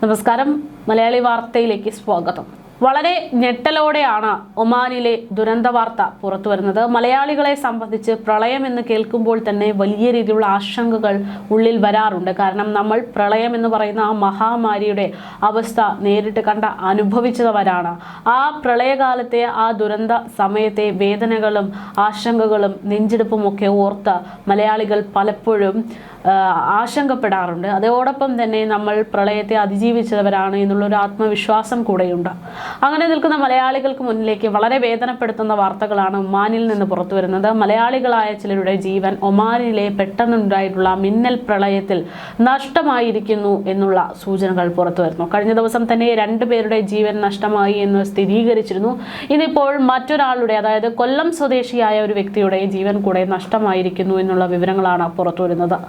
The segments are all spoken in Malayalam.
നമസ്കാരം, മലയാളി വാർത്തയിലേക്ക് സ്വാഗതം. വളരെ ഞെട്ടലോടെയാണ് ഒമാനിലെ ദുരന്ത വാർത്ത പുറത്തു വരുന്നത്. മലയാളികളെ സംബന്ധിച്ച് പ്രളയം എന്ന് കേൾക്കുമ്പോൾ തന്നെ വലിയ രീതിയിലുള്ള ആശങ്കകൾ ഉള്ളിൽ വരാറുണ്ട്. കാരണം നമ്മൾ പ്രളയം എന്ന് പറയുന്ന ആ മഹാമാരിയുടെ അവസ്ഥ നേരിട്ട് അനുഭവിച്ചവരാണ്. ആ പ്രളയകാലത്തെ ആ ദുരന്ത സമയത്തെ വേദനകളും ആശങ്കകളും നെഞ്ചെടുപ്പും ഒക്കെ ഓർത്ത് മലയാളികൾ പലപ്പോഴും ആശങ്കപ്പെടാറുണ്ട്. അതോടൊപ്പം തന്നെ നമ്മൾ പ്രളയത്തെ അതിജീവിച്ചവരാണ് എന്നുള്ളൊരു ആത്മവിശ്വാസം കൂടെയുണ്ട്. അങ്ങനെ നിൽക്കുന്ന മലയാളികൾക്ക് മുന്നിലേക്ക് വളരെ വേദനപ്പെടുത്തുന്ന വാർത്തകളാണ് ഒമാനിൽ നിന്ന് പുറത്തു വരുന്നത്. മലയാളികളായ ചിലരുടെ ജീവൻ ഒമാനിലെ പെട്ടെന്നുണ്ടായിട്ടുള്ള മിന്നൽ പ്രളയത്തിൽ നഷ്ടമായിരിക്കുന്നു എന്നുള്ള സൂചനകൾ പുറത്തു വരുന്നു. കഴിഞ്ഞ ദിവസം തന്നെ 2 പേരുടെ ജീവൻ നഷ്ടമായി എന്ന് സ്ഥിരീകരിച്ചിരുന്നു. ഇതിപ്പോൾ മറ്റൊരാളുടെ, അതായത് കൊല്ലം സ്വദേശിയായ ഒരു വ്യക്തിയുടെ ജീവൻ കൂടെ നഷ്ടമായിരിക്കുന്നു എന്നുള്ള വിവരങ്ങളാണ് പുറത്തു വരുന്നത്.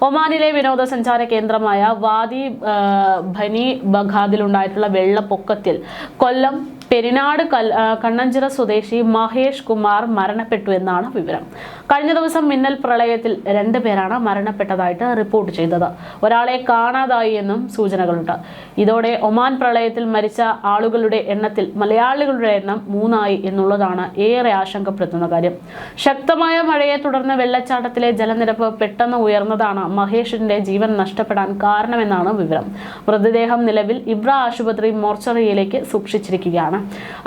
ഒമാനിലെ വിനോദസഞ്ചാര കേന്ദ്രമായ വാദി ഭനി ബഖാദിലുണ്ടായിട്ടുള്ള വെള്ളപ്പൊക്കത്തിൽ കൊല്ലം പെരിനാട് കണ്ണഞ്ചിറ സ്വദേശി മഹേഷ് കുമാർ മരണപ്പെട്ടു എന്നാണ് വിവരം. കഴിഞ്ഞ ദിവസം മിന്നൽ പ്രളയത്തിൽ 2 പേരാണ് മരണപ്പെട്ടതായിട്ട് റിപ്പോർട്ട് ചെയ്തത്. ഒരാളെ കാണാതായി എന്നും സൂചനകളുണ്ട്. ഇതോടെ ഒമാൻ പ്രളയത്തിൽ മരിച്ച ആളുകളുടെ എണ്ണത്തിൽ മലയാളികളുടെ എണ്ണം 3 ആയി എന്നുള്ളതാണ് ഏറെ ആശങ്കപ്പെടുത്തുന്ന കാര്യം. ശക്തമായ മഴയെ തുടർന്ന് വെള്ളച്ചാട്ടത്തിലെ ജലനിരപ്പ് പെട്ടെന്ന് ഉയർന്നതാണ് മഹേഷിന്റെ ജീവൻ നഷ്ടപ്പെടാൻ കാരണമെന്നാണ് വിവരം. മൃതദേഹം നിലവിൽ ഇബ്ര ആശുപത്രി മോർച്ചറിയിലേക്ക് സൂക്ഷിച്ചിരിക്കുകയാണ്.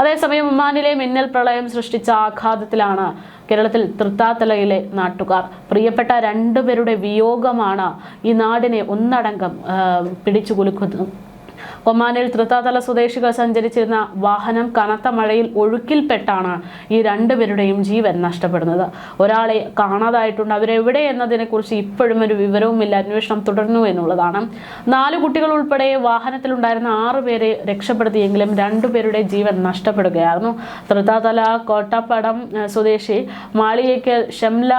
അതേസമയം ഒമാനിലെ മിന്നൽ പ്രളയം സൃഷ്ടിച്ച ആഘാതത്തിലാണ് കേരളത്തിൽ തൃത്താത്തലയിലെ നാട്ടുകാർ. പ്രിയപ്പെട്ട 2 പേരുടെ വിയോഗമാണ് ഈ നാടിനെ ഒന്നടങ്കം പിടിച്ചു കുലുക്കുന്നത്. ഒമാനിൽ തൃത്താത്തല സ്വദേശികൾ സഞ്ചരിച്ചിരുന്ന വാഹനം കനത്ത മഴയിൽ ഒഴുക്കിൽപ്പെട്ടാണ് ഈ 2 പേരുടെയും ജീവൻ നഷ്ടപ്പെടുന്നത്. ഒരാളെ കാണാതായിട്ടുണ്ട്. അവരെവിടെ എന്നതിനെ കുറിച്ച് ഇപ്പോഴും ഒരു വിവരവുമില്ല. അന്വേഷണം തുടരുന്നു എന്നുള്ളതാണ്. 4 കുട്ടികൾ ഉൾപ്പെടെ വാഹനത്തിലുണ്ടായിരുന്ന 6 പേരെ രക്ഷപ്പെടുത്തിയെങ്കിലും 2 പേരുടെ ജീവൻ നഷ്ടപ്പെടുകയായിരുന്നു. തൃത്താത്തല കോട്ടപ്പടം സ്വദേശി മാളിയേക്കൽ ഷംല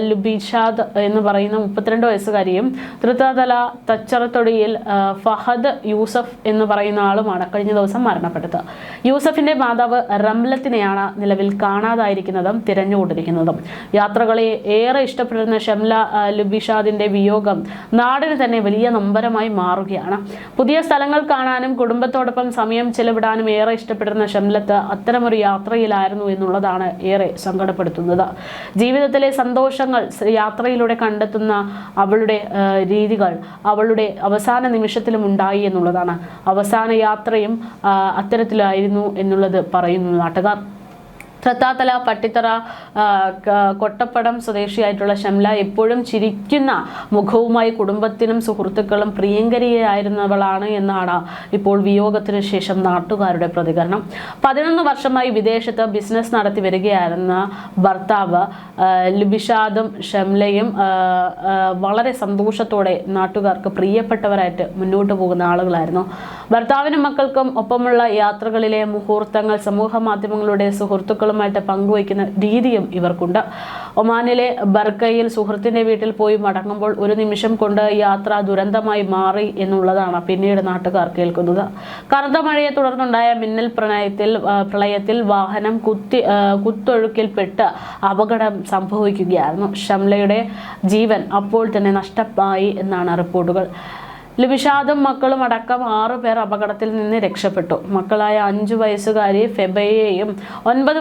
ലുബിഷാദ് എന്ന് പറയുന്ന 32 വയസ്സുകാരിയും തൃത്താത്തല തച്ചറത്തൊടിയിൽ ഫഹദ് യൂസഫ് എന്ന് പറയുന്ന ആളുമാണ് കഴിഞ്ഞ ദിവസം മരണപ്പെട്ടത്. യൂസഫിന്റെ മാതാവ് റംലത്തിനെയാണ് നിലവിൽ കാണാതായിരിക്കുന്നതും തിരഞ്ഞുകൊണ്ടിരിക്കുന്നതും. യാത്രകളെ ഏറെ ഇഷ്ടപ്പെടുന്ന ഷംല ലുബിഷാദിന്റെ വിയോഗം നാടിന് തന്നെ വലിയ നൊമ്പരമായി മാറുകയാണ്. പുതിയ സ്ഥലങ്ങൾ കാണാനും കുടുംബത്തോടൊപ്പം സമയം ചെലവിടാനും ഏറെ ഇഷ്ടപ്പെടുന്ന ഷംലത്ത് അത്തരമൊരു യാത്രയിലായിരുന്നു എന്നുള്ളതാണ് ഏറെ സങ്കടപ്പെടുത്തുന്നത്. ജീവിതത്തിലെ സന്തോഷങ്ങൾ യാത്രയിലൂടെ കണ്ടെത്തുന്ന അവളുടെ രീതികൾ അവളുടെ അവസാന നിമിഷത്തിലും ഉണ്ടായി എന്നുള്ളതാണ്. അവസാന യാത്രയും അത്തരത്തിലായിരുന്നു എന്നുള്ളത് പറയുന്നു നാട്ടുകാർ. തൃത്താത്തല പട്ടിത്തറ കൊട്ടപ്പടം സ്വദേശിയായിട്ടുള്ള ഷംല എപ്പോഴും ചിരിക്കുന്ന മുഖവുമായി കുടുംബത്തിനും സുഹൃത്തുക്കളും പ്രിയങ്കരിയായിരുന്നവളാണ് എന്നാണ് ഇപ്പോൾ വിയോഗത്തിന് ശേഷം നാട്ടുകാരുടെ പ്രതികരണം. 11 വർഷമായി വിദേശത്ത് ബിസിനസ് നടത്തി വരികയായിരുന്ന ഭർത്താവ് ലുബിഷാദും ഷംലയും വളരെ സന്തോഷത്തോടെ നാട്ടുകാർക്ക് പ്രിയപ്പെട്ടവരായിട്ട് മുന്നോട്ട് പോകുന്ന ആളുകളായിരുന്നു. ഭർത്താവിനും മക്കൾക്കും ഒപ്പമുള്ള യാത്രകളിലെ മുഹൂർത്തങ്ങൾ സമൂഹ മാധ്യമങ്ങളുടെ സുഹൃത്തുക്കളുമായിട്ട് പങ്കുവയ്ക്കുന്ന രീതിയും ഇവർക്കുണ്ട്. ഒമാനിലെ ബർക്കയിൽ സുഹൃത്തിന്റെ വീട്ടിൽ പോയി മടങ്ങുമ്പോൾ ഒരു നിമിഷം കൊണ്ട് യാത്ര ദുരന്തമായി മാറി എന്നുള്ളതാണ് പിന്നീട് നാട്ടുകാർ കേൾക്കുന്നത്. കനത്ത മഴയെ തുടർന്നുണ്ടായ മിന്നൽ പ്രളയത്തിൽ വാഹനം കുത്തൊഴുക്കിൽപ്പെട്ട് അപകടം സംഭവിക്കുകയായിരുന്നു. ഷംലയുടെ ജീവൻ അപ്പോൾ തന്നെ നഷ്ടമായി എന്നാണ് റിപ്പോർട്ടുകൾ. ലുബിഷാദും മക്കളും അടക്കം 6 പേർ അപകടത്തിൽ നിന്ന് രക്ഷപ്പെട്ടു. മക്കളായ 5 വയസ്സുകാരി ഫെബയെയും 9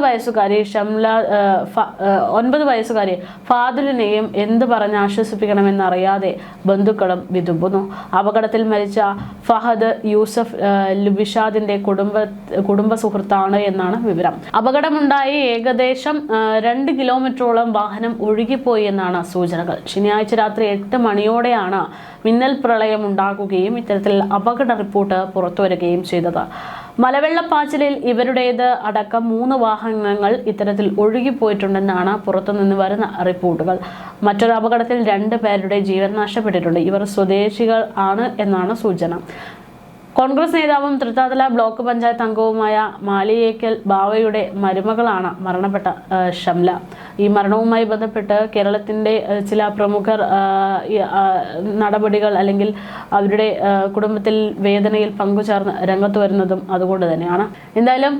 വയസ്സുകാരി ഫാദിലിനെയും എന്ത് പറഞ്ഞ് ആശ്വസിപ്പിക്കണമെന്നറിയാതെ ബന്ധുക്കളും വിതുമ്പുന്നു. അപകടത്തിൽ മരിച്ച ഫഹദ് യൂസഫ് ലുബിഷാദിന്റെ കുടുംബ സുഹൃത്താണ് എന്നാണ് വിവരം. അപകടമുണ്ടായി ഏകദേശം 2 കിലോമീറ്ററോളം വാഹനം ഒഴുകിപ്പോയി എന്നാണ് സൂചനകൾ. ശനിയാഴ്ച രാത്രി 8 മണിയോടെയാണ് മിന്നൽ പ്രളയം ഉണ്ടാകുകയും ഇത്തരത്തിൽ അപകട റിപ്പോർട്ട് പുറത്തുവരികയും ചെയ്തത്. മലവെള്ളപ്പാച്ചിലിൽ ഇവരുടേത് അടക്കം 3 വാഹനങ്ങൾ ഇത്തരത്തിൽ ഒഴുകിപ്പോയിട്ടുണ്ടെന്നാണ് പുറത്തുനിന്ന് വരുന്ന റിപ്പോർട്ടുകൾ. മറ്റൊരു അപകടത്തിൽ 2 പേരുടെ ജീവൻ നഷ്ടപ്പെട്ടിട്ടുണ്ട്. ഇവർ സ്വദേശികൾ ആണ് എന്നാണ് സൂചന. കോൺഗ്രസ് നേതാവും തൃത്താത്തല ബ്ലോക്ക് പഞ്ചായത്ത് അംഗവുമായ മാലിയേക്കൽ ബാവയുടെ മരുമകളാണ് മരണപ്പെട്ട ഷംല. ഈ മരണവുമായി ബന്ധപ്പെട്ട് കേരളത്തിൻ്റെ ചില പ്രമുഖർ നടപടികൾ അല്ലെങ്കിൽ അവരുടെ കുടുംബത്തിൽ വേദനയിൽ പങ്കുചേർന്ന് രംഗത്ത് വരുന്നതും അതുകൊണ്ട് തന്നെയാണ്. എന്തായാലും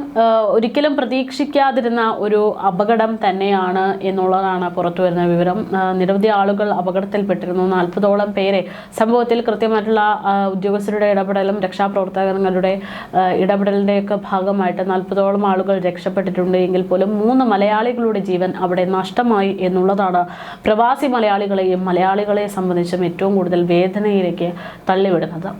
ഒരിക്കലും പ്രതീക്ഷിക്കാതിരുന്ന ഒരു അപകടം തന്നെയാണ് എന്നുള്ളതാണ് പുറത്തു വരുന്ന വിവരം. നിരവധി ആളുകൾ അപകടത്തിൽപ്പെട്ടിരുന്നു. 40ഓളം പേരെ സംഭവത്തിൽ കൃത്യമായിട്ടുള്ള ഉദ്യോഗസ്ഥരുടെ ഇടപെടലും രക്ഷാപ്രവർത്തകരുടെ ഇടപെടലിൻ്റെയൊക്കെ ഭാഗമായിട്ട് 40ഓളം ആളുകൾ രക്ഷപ്പെട്ടിട്ടുണ്ട്. എങ്കിൽ പോലും 3 മലയാളികളുടെ ജീവൻ അവിടെ നഷ്ടമായി എന്നുള്ളതാണ് പ്രവാസി മലയാളികളെയും മലയാളികളെ സംബന്ധിച്ചും ഏറ്റവും കൂടുതൽ വേദനയിലേക്ക് തള്ളിവിടുന്നത്.